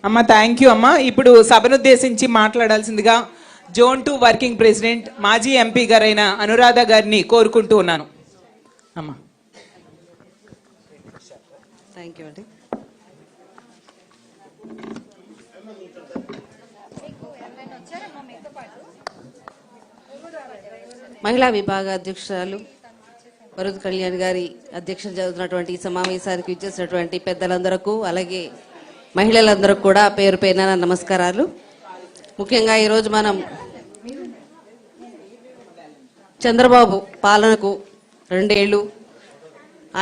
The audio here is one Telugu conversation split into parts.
అమ్మ థ్యాంక్ యూ అమ్మ. ఇప్పుడు సభనుద్దేశించి మాట్లాడాల్సిందిగా జోన్ 2 వర్కింగ్ ప్రెసిడెంట్ మాజీ ఎంపీ గారైన అనురాధ గారిని కోరుకుంటూ ఉన్నాను. అమ్మ థ్యాంక్ యూ అండి. మహిళా విభాగ అధ్యక్షురాలు వరుద్ కళ్యాణ్ గారి అధ్యక్షత జరుగుతున్నటువంటి సమావేశానికి ఇచ్చేసినటువంటి పెద్దలందరకు అలాగే మహిళలందరికీ కూడా పేరు పేరున నమస్కారాలు. ముఖ్యంగా ఈరోజు మనం చంద్రబాబు పాలనకు 2 ఏళ్ళు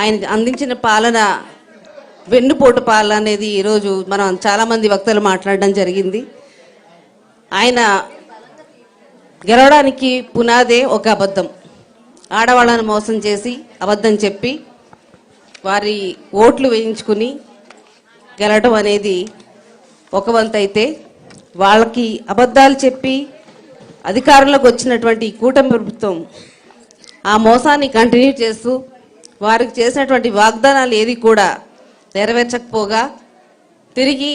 ఆయన అందించిన పాలన వెన్నుపోటు పాలన అనేది ఈరోజు మనం చాలామంది వక్తలు మాట్లాడడం జరిగింది. ఆయన గెలవడానికి పునాదే ఒక అబద్ధం. ఆడవాళ్ళను మోసం చేసి అబద్ధం చెప్పి వారి ఓట్లు వేయించుకుని గెలవడం అనేది ఒక వంతు అయితే, వాళ్ళకి అబద్ధాలు చెప్పి అధికారంలోకి వచ్చినటువంటి కూటమి ప్రభుత్వం ఆ మోసాన్ని కంటిన్యూ చేస్తూ వారికి చేసినటువంటి వాగ్దానాలు ఏది కూడా నెరవేర్చకపోగా తిరిగి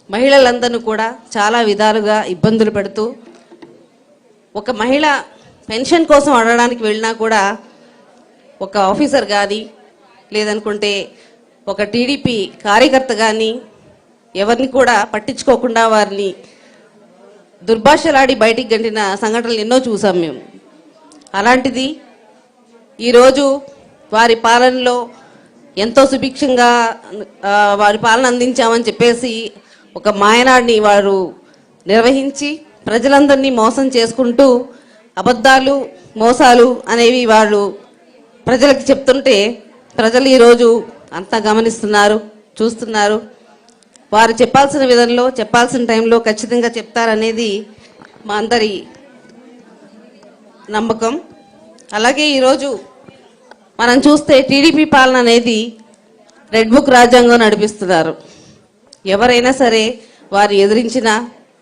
మహిళలందరినీ కూడా చాలా విధాలుగా ఇబ్బందులు పెడుతూ, ఒక మహిళ పెన్షన్ కోసం అడగడానికి వెళ్ళినా కూడా ఒక ఆఫీసర్ కానీ లేదనుకుంటే ఒక టీడీపీ కార్యకర్త కానీ ఎవరిని కూడా పట్టించుకోకుండా వారిని దుర్భాషలాడి బయటికి గంటిన సంఘటనలు ఎన్నో చూసాం మేము. అలాంటిది ఈరోజు వారి పాలనలో ఎంతో సుభిక్షంగా వారి పాలన అందించామని చెప్పేసి ఒక మాయనాడిని వారు నిర్వహించి ప్రజలందరినీ మోసం చేసుకుంటూ అబద్ధాలు మోసాలు అనేవి వాళ్ళు ప్రజలకు చెప్తుంటే ప్రజలు ఈరోజు అంతా గమనిస్తున్నారు, చూస్తున్నారు. వారు చెప్పాల్సిన విధంలో చెప్పాల్సిన టైంలో ఖచ్చితంగా చెప్తారనేది మా అందరి నమ్మకం. అలాగే ఈరోజు మనం చూస్తే టీడీపీ పాలన అనేది రెడ్ బుక్ రాజ్యాంగం నడిపిస్తున్నారు. ఎవరైనా సరే వారు ఎదిరించిన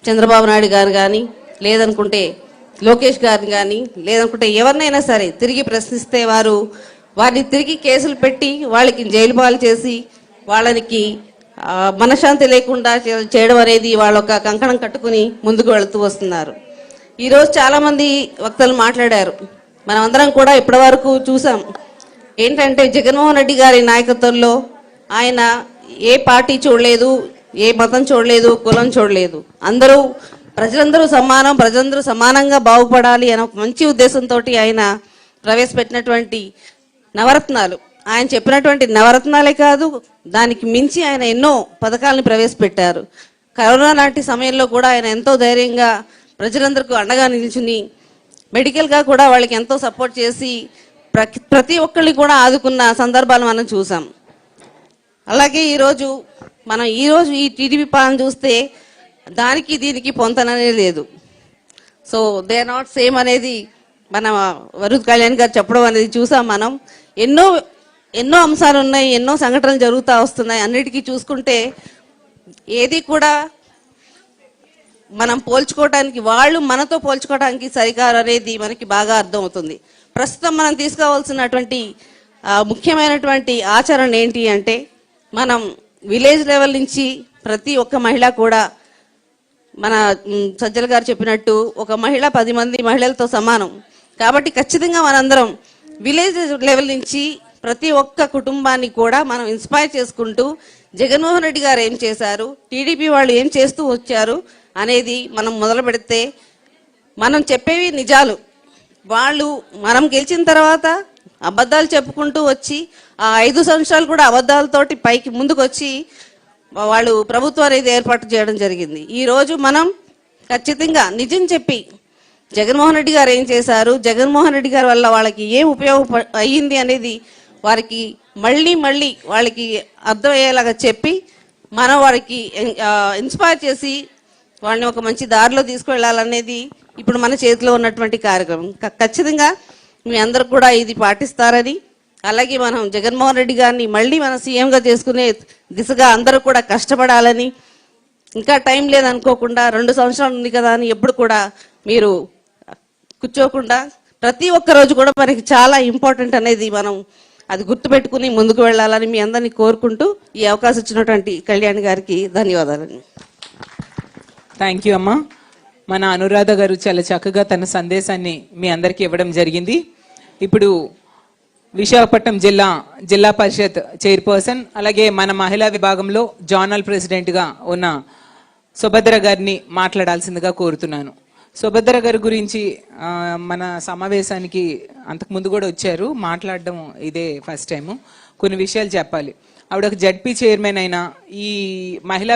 చంద్రబాబు నాయుడు గారు కానీ లేదనుకుంటే లోకేష్ గారిని కానీ లేదనుకుంటే ఎవరినైనా సరే తిరిగి ప్రశ్నిస్తే వారిని తిరిగి కేసులు పెట్టి వాళ్ళకి జైలు పాలు చేసి వాళ్ళకి మనశ్శాంతి లేకుండా చేయడం అనేది వాళ్ళ ఒక కంకణం కట్టుకుని ముందుకు వెళుతూ వస్తున్నారు. ఈరోజు చాలామంది వక్తలు మాట్లాడారు. మనం అందరం కూడా ఇప్పటి వరకు చూసాం ఏంటంటే జగన్మోహన్ రెడ్డి గారి నాయకత్వంలో ఆయన ఏ పార్టీ చూడలేదు, ఏ మతం చూడలేదు, కులం చూడలేదు. ప్రజలందరూ సమానం, ప్రజలందరూ సమానంగా బాగుపడాలి అనే ఒక మంచి ఉద్దేశంతో ఆయన ప్రవేశపెట్టినటువంటి నవరత్నాలు, ఆయన చెప్పినటువంటి నవరత్నాలే కాదు దానికి మించి ఆయన ఎన్నో పథకాలను ప్రవేశపెట్టారు. కరోనా లాంటి సమయంలో కూడా ఆయన ఎంతో ధైర్యంగా ప్రజలందరికీ అండగా నిల్చుని మెడికల్గా కూడా వాళ్ళకి ఎంతో సపోర్ట్ చేసి ప్రతి ఒక్కరిని కూడా ఆదుకున్న సందర్భాలు మనం చూసాం. అలాగే ఈరోజు ఈ టీడీపీ పాలన చూస్తే దానికి దీనికి పొంతననే లేదు. So they are not same అనేది మన వరుద్ కళ్యాణ్ గారు చెప్పడం అనేది చూసాం. మనం ఎన్నో అంశాలు ఉన్నాయి, ఎన్నో సంఘటనలు జరుగుతూ వస్తున్నాయి. అన్నిటికీ చూసుకుంటే ఏది కూడా మనం పోల్చుకోవడానికి వాళ్ళు మనతో పోల్చుకోవడానికి సరికారు అనేది మనకి బాగా అర్థమవుతుంది. ప్రస్తుతం మనం తీసుకోవాల్సినటువంటి ముఖ్యమైనటువంటి ఆచరణ ఏంటి అంటే మనం విలేజ్ లెవెల్ నుంచి ప్రతి ఒక్క మహిళ కూడా మన సజ్జల గారు చెప్పినట్టు ఒక మహిళ 10 మంది మహిళలతో సమానం. కాబట్టి ఖచ్చితంగా మనందరం విలేజ్ లెవెల్ నుంచి ప్రతి ఒక్క కుటుంబాన్ని కూడా మనం ఇన్స్పైర్ చేసుకుంటూ జగన్మోహన్ రెడ్డి గారు ఏం చేశారు, టీడీపీ వాళ్ళు ఏం చేస్తూ వచ్చారు అనేది మనం మొదలు పెడితే మనం చెప్పేవి నిజాలు. మనం గెలిచిన తర్వాత అబద్ధాలు చెప్పుకుంటూ వచ్చి ఆ 5 సంవత్సరాలు కూడా అబద్ధాలతోటి పైకి ముందుకు వచ్చి వాళ్ళు ప్రభుత్వం అనేది ఏర్పాటు చేయడం జరిగింది. ఈరోజు మనం ఖచ్చితంగా నిజం చెప్పి జగన్మోహన్ రెడ్డి గారు ఏం చేశారు, జగన్మోహన్ రెడ్డి గారి వల్ల వాళ్ళకి ఏం ఉపయోగం అయ్యింది అనేది వారికి మళ్ళీ వాళ్ళకి అర్థమయ్యేలాగా చెప్పి మనం వారికి ఇన్స్పైర్ చేసి వాళ్ళని ఒక మంచి దారిలో తీసుకువెళ్ళాలనేది ఇప్పుడు మన చేతిలో ఉన్నటువంటి కార్యక్రమం. ఖచ్చితంగా మీ అందరూ కూడా ఇది పాటిస్తారని, అలాగే మనం జగన్మోహన్ రెడ్డి గారిని మళ్ళీ మనం సీఎంగా చేసుకునే దిశగా అందరూ కూడా కష్టపడాలని, ఇంకా టైం లేదనుకోకుండా 2 సంవత్సరాలు ఉంది కదా అని ఎప్పుడు కూడా మీరు కూర్చోకుండా ప్రతి ఒక్క రోజు కూడా మనకి చాలా ఇంపార్టెంట్ అనేది మనం అది గుర్తుపెట్టుకుని ముందుకు వెళ్ళాలని మీ అందరినీ కోరుకుంటూ ఈ అవకాశం ఇచ్చినటువంటి కళ్యాణ్ గారికి ధన్యవాదాలండి. థ్యాంక్ యూ అమ్మా. మన అనురాధ గారు చాలా చక్కగా తన సందేశాన్ని మీ అందరికీ ఇవ్వడం జరిగింది. ఇప్పుడు విశాఖపట్నం జిల్లా పరిషత్ చైర్పర్సన్ అలాగే మన మహిళా విభాగంలో జోనల్ ప్రెసిడెంట్గా ఉన్న సుభద్ర గారిని మాట్లాడాల్సిందిగా కోరుతున్నాను. సుభద్ర గారి గురించి మన సమావేశానికి అంతకుముందు కూడా వచ్చారు, మాట్లాడడం ఇదే ఫస్ట్ టైము. కొన్ని విషయాలు చెప్పాలి. ఆవిడ ఒక జడ్పీ చైర్మన్ అయినా ఈ మహిళా